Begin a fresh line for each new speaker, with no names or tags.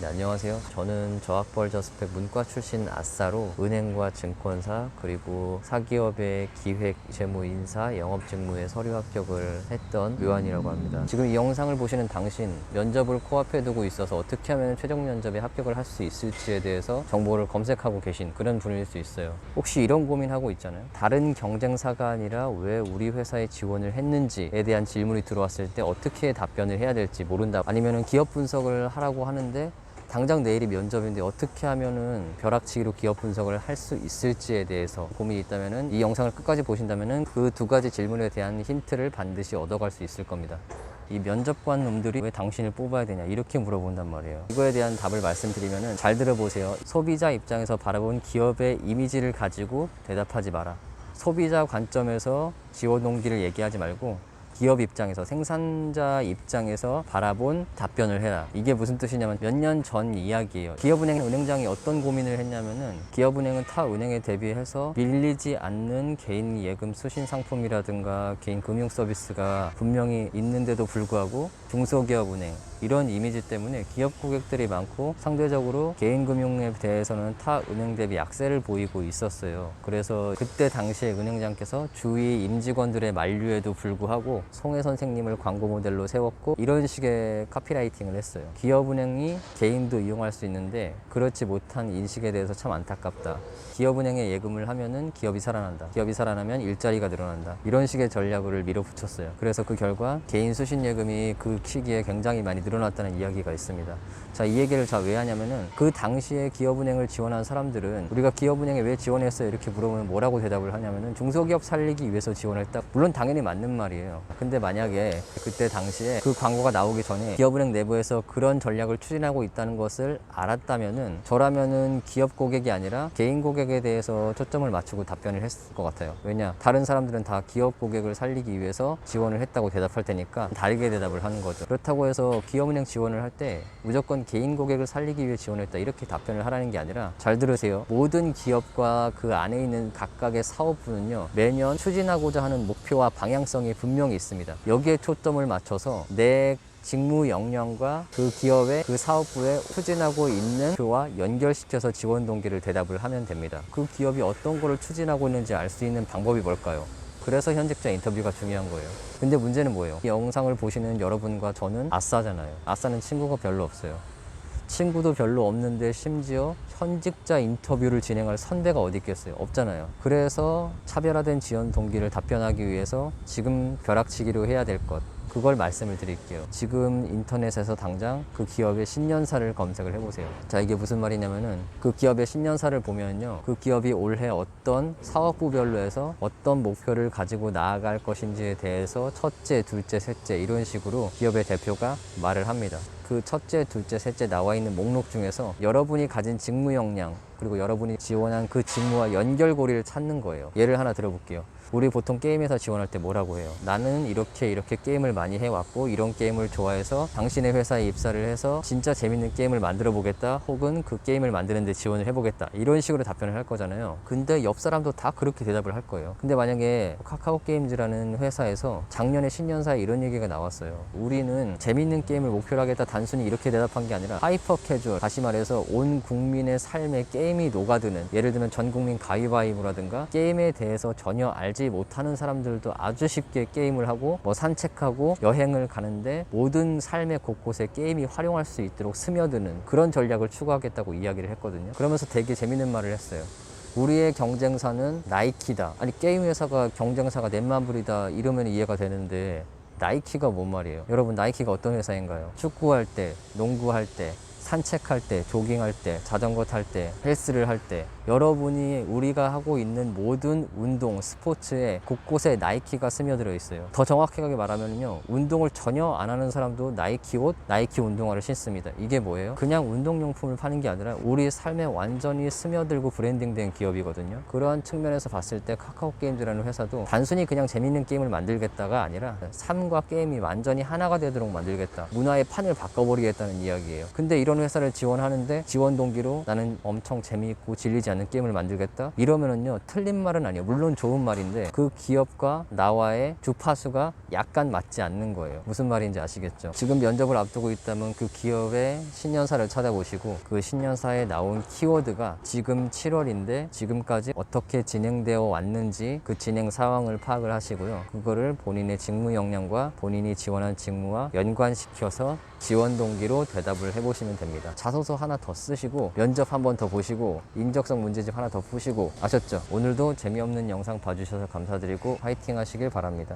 네, 안녕하세요. 저는 저학벌저스펙 문과 출신 아싸로 은행과 증권사 그리고 사기업의 기획, 재무, 인사, 영업 직무에 서류 합격을 했던 묘한이라고 합니다. 지금 이 영상을 보시는 당신, 면접을 코앞에 두고 있어서 어떻게 하면 최종 면접에 합격을 할 수 있을지에 대해서 정보를 검색하고 계신 그런 분일 수 있어요. 혹시 이런 고민하고 있잖아요. 다른 경쟁사가 아니라 왜 우리 회사에 지원을 했는지에 대한 질문이 들어왔을 때 어떻게 답변을 해야 될지 모른다. 아니면 기업 분석을 하라고 하는데 당장 내일이 면접인데 어떻게 하면은 벼락치기로 기업 분석을 할 수 있을지에 대해서 고민이 있다면은 이 영상을 끝까지 보신다면은 그 두 가지 질문에 대한 힌트를 반드시 얻어갈 수 있을 겁니다. 이 면접관 놈들이 왜 당신을 뽑아야 되냐 이렇게 물어본단 말이에요. 이거에 대한 답을 말씀드리면은 잘 들어보세요. 소비자 입장에서 바라본 기업의 이미지를 가지고 대답하지 마라. 소비자 관점에서 지원 동기를 얘기하지 말고 기업 입장에서, 생산자 입장에서 바라본 답변을 해라. 이게 무슨 뜻이냐면 몇 년 전 이야기예요. 기업은행 은행장이 어떤 고민을 했냐면은 기업은행은 타 은행에 대비해서 밀리지 않는 개인 예금 수신 상품이라든가 개인 금융 서비스가 분명히 있는데도 불구하고 중소기업은행 이런 이미지 때문에 기업 고객들이 많고 상대적으로 개인 금융에 대해서는 타 은행 대비 약세를 보이고 있었어요. 그래서 그때 당시에 은행장께서 주위 임직원들의 만류에도 불구하고 송혜 선생님을 광고 모델로 세웠고 이런 식의 카피라이팅을 했어요. 기업은행이 개인도 이용할 수 있는데 그렇지 못한 인식에 대해서 참 안타깝다. 기업은행에 예금을 하면은 기업이 살아난다. 기업이 살아나면 일자리가 늘어난다. 이런 식의 전략을 밀어붙였어요. 그래서 그 결과 개인 수신 예금이 그 시기에 굉장히 많이 늘어났다는 이야기가 있습니다. 자, 이 얘기를 왜 하냐면은 그 당시에 기업은행을 지원한 사람들은 우리가 기업은행에 왜 지원했어요? 이렇게 물어보면 뭐라고 대답을 하냐면은 중소기업 살리기 위해서 지원했다. 물론 당연히 맞는 말이에요. 근데 만약에 그때 당시에 그 광고가 나오기 전에 기업은행 내부에서 그런 전략을 추진하고 있다는 것을 알았다면은 저라면은 기업 고객이 아니라 개인 고객에 대해서 초점을 맞추고 답변을 했을 것 같아요. 왜냐? 다른 사람들은 다 기업 고객을 살리기 위해서 지원을 했다고 대답할 테니까 다르게 대답을 하는 거죠. 그렇다고 해서 기업은행 지원을 할 때 무조건 개인 고객을 살리기 위해 지원했다 이렇게 답변을 하라는 게 아니라 잘 들으세요. 모든 기업과 그 안에 있는 각각의 사업부는요 매년 추진하고자 하는 목표와 방향성이 분명히 있습니다. 여기에 초점을 맞춰서 내 직무 역량과 그 기업의 그 사업부에 추진하고 있는 목표와 연결시켜서 지원 동기를 대답을 하면 됩니다. 그 기업이 어떤 거를 추진하고 있는지 알 수 있는 방법이 뭘까요? 그래서 현직자 인터뷰가 중요한 거예요. 근데 문제는 뭐예요? 이 영상을 보시는 여러분과 저는 아싸잖아요. 아싸는 친구가 별로 없어요. 친구도 별로 없는데 심지어 현직자 인터뷰를 진행할 선배가 어디 있겠어요? 없잖아요. 그래서 차별화된 지원 동기를 답변하기 위해서 지금 벼락치기로 해야 될 것, 그걸 말씀을 드릴게요. 지금 인터넷에서 당장 그 기업의 신년사를 검색을 해보세요. 자, 이게 무슨 말이냐면은 그 기업의 신년사를 보면요, 그 기업이 올해 어떤 사업부별로 해서 어떤 목표를 가지고 나아갈 것인지에 대해서 첫째, 둘째, 셋째 이런 식으로 기업의 대표가 말을 합니다. 그 첫째, 둘째, 셋째 나와 있는 목록 중에서 여러분이 가진 직무 역량 그리고 여러분이 지원한 그 직무와 연결고리를 찾는 거예요. 예를 하나 들어볼게요. 우리 보통 게임에서 지원할 때 뭐라고 해요? 나는 이렇게 게임을 많이 해왔고 이런 게임을 좋아해서 당신의 회사에 입사를 해서 진짜 재밌는 게임을 만들어 보겠다, 혹은 그 게임을 만드는데 지원을 해보겠다, 이런 식으로 답변을 할 거잖아요. 근데 옆 사람도 다 그렇게 대답을 할 거예요. 근데 만약에 카카오게임즈라는 회사에서 작년에 신년사에 이런 얘기가 나왔어요. 우리는 재밌는 게임을 목표로 하겠다, 단순히 이렇게 대답한 게 아니라 하이퍼 캐주얼, 다시 말해서 온 국민의 삶에 게임이 녹아드는, 예를 들면 전 국민 가위바위보라든가 게임에 대해서 전혀 알지 못하는 사람들도 아주 쉽게 게임을 하고 산책하고 여행을 가는데 모든 삶의 곳곳에 게임이 활용할 수 있도록 스며드는 그런 전략을 추구하겠다고 이야기를 했거든요. 그러면서 되게 재밌는 말을 했어요. 우리의 경쟁사는 나이키다. 아니, 게임 회사가 경쟁사가 넷마블이다 이러면 이해가 되는데 나이키가 뭔 말이에요? 여러분, 나이키가 어떤 회사인가요? 축구할 때, 농구할 때, 산책할 때, 조깅할 때, 자전거 탈 때, 헬스를 할 때, 여러분이 우리가 하고 있는 모든 운동, 스포츠에 곳곳에 나이키가 스며들어 있어요. 더 정확하게 말하면요, 운동을 전혀 안 하는 사람도 나이키 옷, 나이키 운동화를 신습니다. 이게 뭐예요? 그냥 운동용품을 파는 게 아니라 우리 삶에 완전히 스며들고 브랜딩된 기업이거든요. 그러한 측면에서 봤을 때 카카오게임즈라는 회사도 단순히 그냥 재밌는 게임을 만들겠다가 아니라 삶과 게임이 완전히 하나가 되도록 만들겠다, 문화의 판을 바꿔버리겠다는 이야기예요. 근데 이런 회사를 지원하는데 지원 동기로 나는 엄청 재미있고 질리지 않는 게임을 만들겠다? 이러면은요, 틀린 말은 아니에요. 물론 좋은 말인데 그 기업과 나와의 주파수가 약간 맞지 않는 거예요. 무슨 말인지 아시겠죠? 지금 면접을 앞두고 있다면 그 기업의 신년사를 찾아보시고 그 신년사에 나온 키워드가 지금 7월인데 지금까지 어떻게 진행되어 왔는지 그 진행 상황을 파악을 하시고요. 그거를 본인의 직무 역량과 본인이 지원한 직무와 연관시켜서 지원 동기로 대답을 해보시면 됩니다. 자소서 하나 더 쓰시고 면접 한 번 더 보시고 인적성 문제집 하나 더 푸시고. 아셨죠? 오늘도 재미없는 영상 봐주셔서 감사드리고 화이팅 하시길 바랍니다.